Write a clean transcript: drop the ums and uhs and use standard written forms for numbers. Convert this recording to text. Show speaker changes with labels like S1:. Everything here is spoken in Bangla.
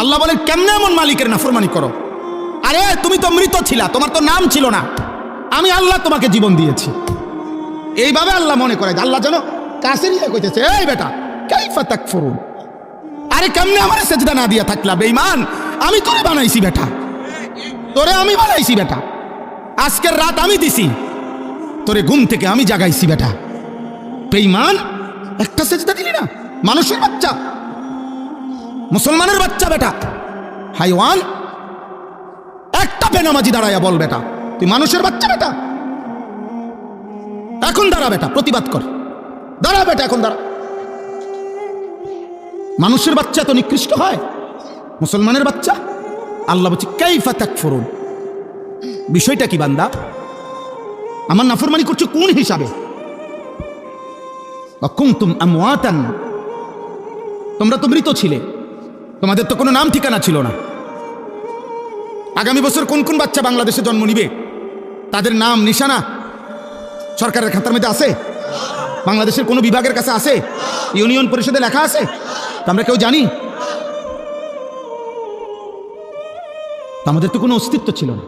S1: আল্লাহ বলেন কেমনে এমন মালিকের নাফরমানি করো? আরে তুমি তো মৃত ছিলা, তোমার তো নাম ছিল না, আমি আল্লাহ তোমাকে জীবন দিয়েছি। এইভাবে আল্লাহ মনে করে, আল্লাহ যেন কাছের ইয়ে কইতেছে, এই বেটা কাইফা তাকফুরুন, আরে কেমনে আমার সেজদা না দিয়া থাকলা বেঈমান, আমি তোরে বানাইছি বেটা, তোরে আমি বানাইছি বেটা, আজকের রাত আমি দিছি, তোরে ঘুম থেকে আমি জাগাইছি বেটা, বেঈমান একটা সেজদা দিলি না, মানুষের বাচ্চা, মুসলমানের বাচ্চা বেটা, হাইওয়ান, একটা বেনামাজি দাঁড়াইয়া বল বেটা তুই মানুষের বাচ্চা বেটা, এখন দাঁড়া বেটা, প্রতিবাদ কর, দাঁড়া বেটা, এখন দাঁড়া। মানুষের বাচ্চা তো নিকৃষ্ট হয়, মুসলমানের বাচ্চা? আল্লাহ বলছে কাইফা তাকফুরুন, বিষয়টা কি বান্দা? আমার নাফরমানি করছো কোন হিসাবে? কুনতুম আমওয়াতান, তোমরা তো মৃত ছিলে, তোমাদের তো কোনো নাম ঠিকানা ছিল না। আগামী বছর কোন কোন বাচ্চা বাংলাদেশে জন্ম নিবে তাদের নাম নিশানা সরকারের খাতার মধ্যে আছে? বাংলাদেশের কোনো বিভাগের কাছে আছে? ইউনিয়ন পরিষদে লেখা আছে? আমরা কেউ জানি? আমাদের তো কোনো অস্তিত্ব ছিল না।